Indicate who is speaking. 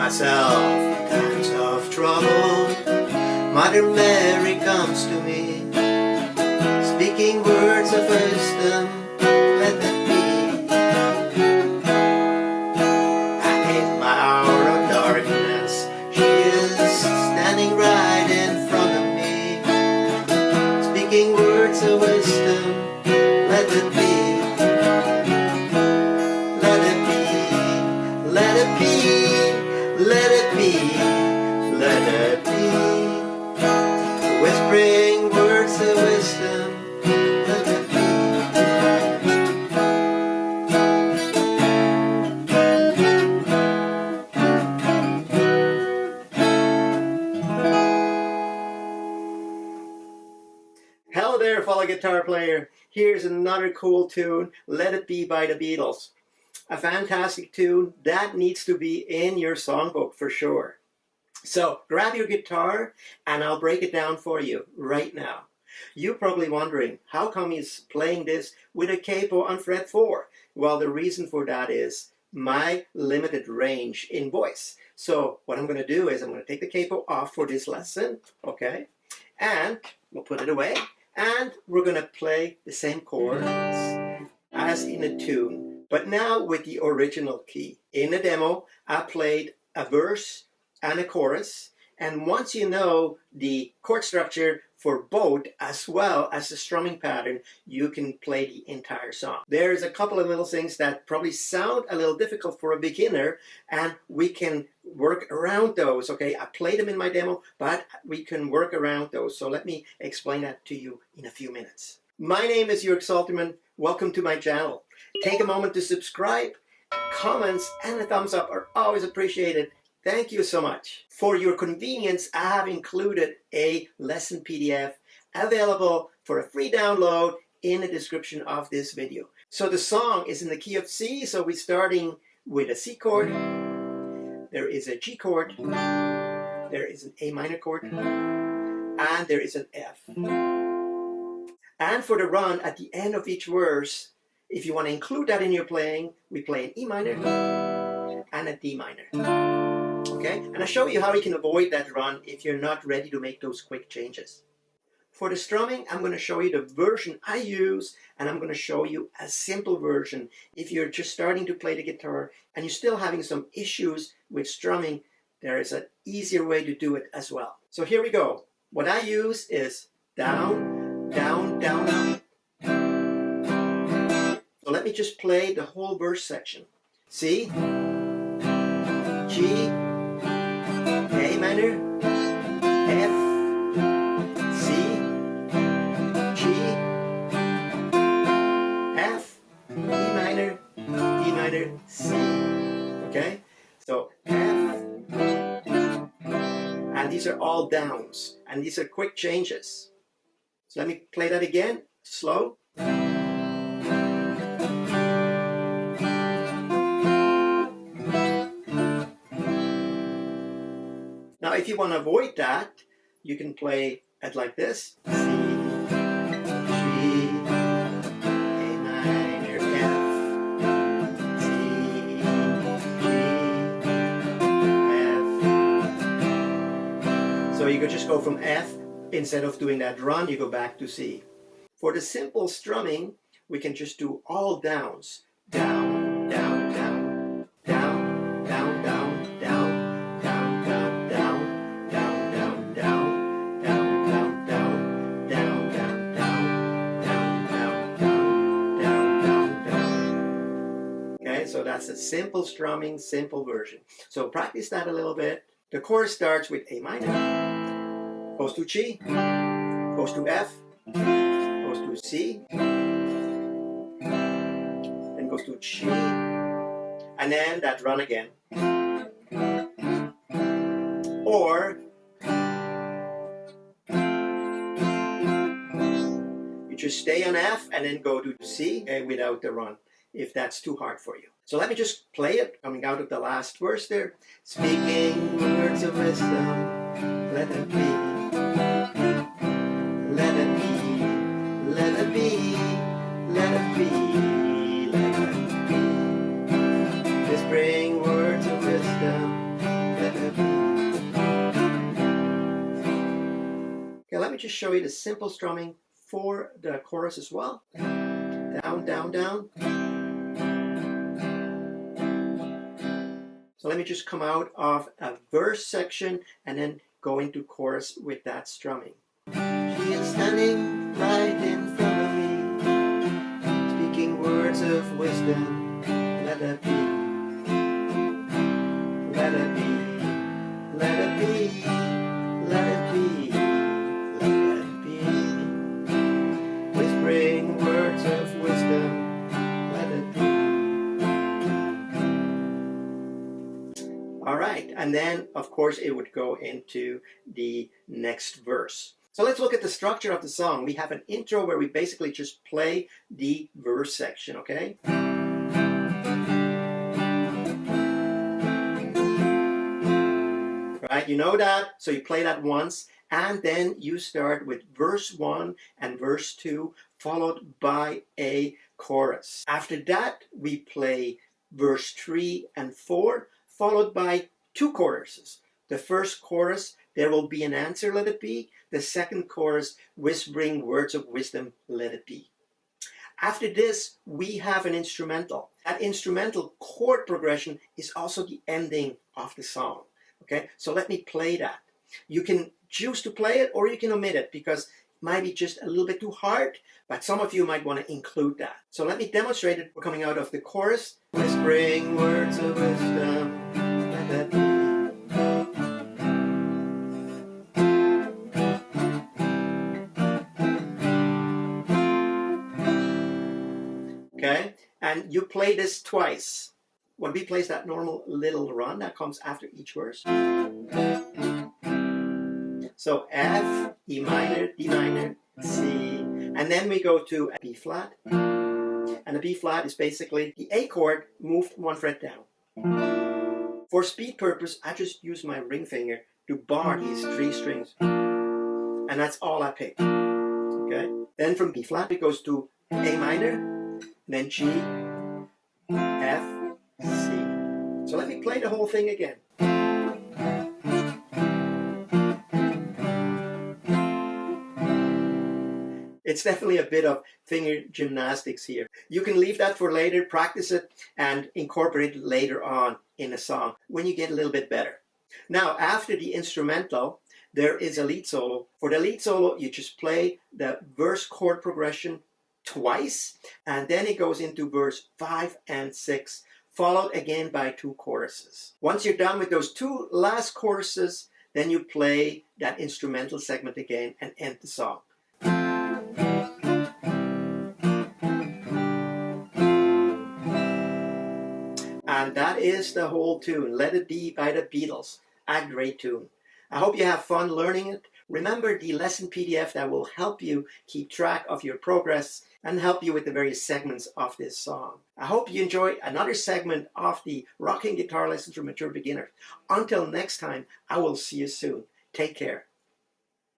Speaker 1: myself in times of trouble, Mother Mary comes to me, speaking words of wisdom, let it be. And in my hour of darkness, she is standing right in front of me, speaking words of wisdom, let it be. Let it be, let it be, let it be, let it be. Whispering words of wisdom, let it be. Hello there, fellow guitar player. Here's another cool tune, Let It Be by the Beatles. A fantastic tune that needs to be in your songbook for sure. So grab your guitar and I'll break it down for you right now. You're probably wondering, how come he's playing this with a capo on fret 4? Well, the reason for that is my limited range in voice. So what I'm going to do is I'm going to take the capo off for this lesson, okay? And we'll put it away. And we're going to play the same chords as in a tune, but now with the original key. In the demo, I played a verse and a chorus, and once you know the chord structure for both as well as the strumming pattern, you can play the entire song. There's a couple of little things that probably sound a little difficult for a beginner, and we can work around those, okay? I played them in my demo, but we can work around those, so let me explain that to you in a few minutes. My name is Jörg Salterman. Welcome to my channel. Take a moment to subscribe. Comments and a thumbs up are always appreciated. Thank you so much. For your convenience, I have included a lesson PDF available for a free download in the description of this video. So the song is in the key of C, so we're starting with a C chord. There is a G chord, there is an A minor chord, and there is an F. And for the run at the end of each verse, if you want to include that in your playing, we play an E minor and a D minor. Okay, and I'll show you how you can avoid that run if you're not ready to make those quick changes. For the strumming, I'm going to show you the version I use, and I'm going to show you a simple version. If you're just starting to play the guitar and you're still having some issues with strumming, there is an easier way to do it as well. So here we go. What I use is down, down, down, up. So let me just play the whole verse section. C, G, A minor, F, C, G, F, E minor, D minor, C. Okay? So F, and these are all downs, and these are quick changes. So let me play that again, slow. Now, if you want to avoid that, you can play it like this. C, G, A minor, F, C, G, F. So you could just go from F, instead of doing that run, you go back to C. For the simple strumming, we can just do all downs. Down, down, down, down, down, down, down. So that's a simple strumming, simple version. So practice that a little bit. The chorus starts with A minor, goes to G, goes to F, goes to C, then goes to G, and then that run again. Or you just stay on F and then go to C without the run, if that's too hard for you. So let me just play it, coming out of the last verse there. Speaking words of wisdom, let it be, let it be, let it be, let it be, let it be. Whispering words of wisdom, let just show you the simple strumming for the chorus as well. Down, down, down. So let me just come out of a verse section and then go into chorus with that strumming. She is standing right in front of me, speaking words of wisdom. Let it be, let it be, let it be, let it be, let it be. Whispering words of wisdom, let it be. All right, and then of course it would go into the next verse. So let's look at the structure of the song. We have an intro where we basically just play the verse section, okay? Right, you know that, so you play that once, and then you start with verse 1 and verse 2, followed by a chorus. After that, we play verse 3 and 4, followed by 2 choruses. The first chorus, there will be an answer, let it be. The second chorus, whispering words of wisdom, let it be. After this, we have an instrumental. That instrumental chord progression is also the ending of the song. Okay, so let me play that. You can choose to play it or you can omit it because it might be just a little bit too hard, but some of you might want to include that. So let me demonstrate it. We're coming out of the chorus. Whispering words of wisdom, let that be. Okay, and you play this twice. When we play that normal little run that comes after each verse. So F, E minor, D minor, C, and then we go to a B flat. And the B flat is basically the A chord moved 1 fret down. For speed purpose, I just use my ring finger to bar these 3 strings. And that's all I pick. Okay? Then from B flat it goes to A minor, then G, F, C. So let me play the whole thing again. It's definitely a bit of finger gymnastics here. You can leave that for later, practice it, and incorporate it later on in a song when you get a little bit better. Now, after the instrumental, there is a lead solo. For the lead solo, you just play the verse chord progression twice, and then it goes into verse 5 and 6, followed again by 2 choruses. Once you're done with those 2 last choruses, then you play that instrumental segment again and end the song. And that is the whole tune, Let It Be by the Beatles. A great tune. I hope you have fun learning it. Remember the lesson PDF that will help you keep track of your progress and help you with the various segments of this song. I hope you enjoy another segment of the Rocking Guitar Lessons for Mature Beginners. Until next time, I will see you soon. Take care.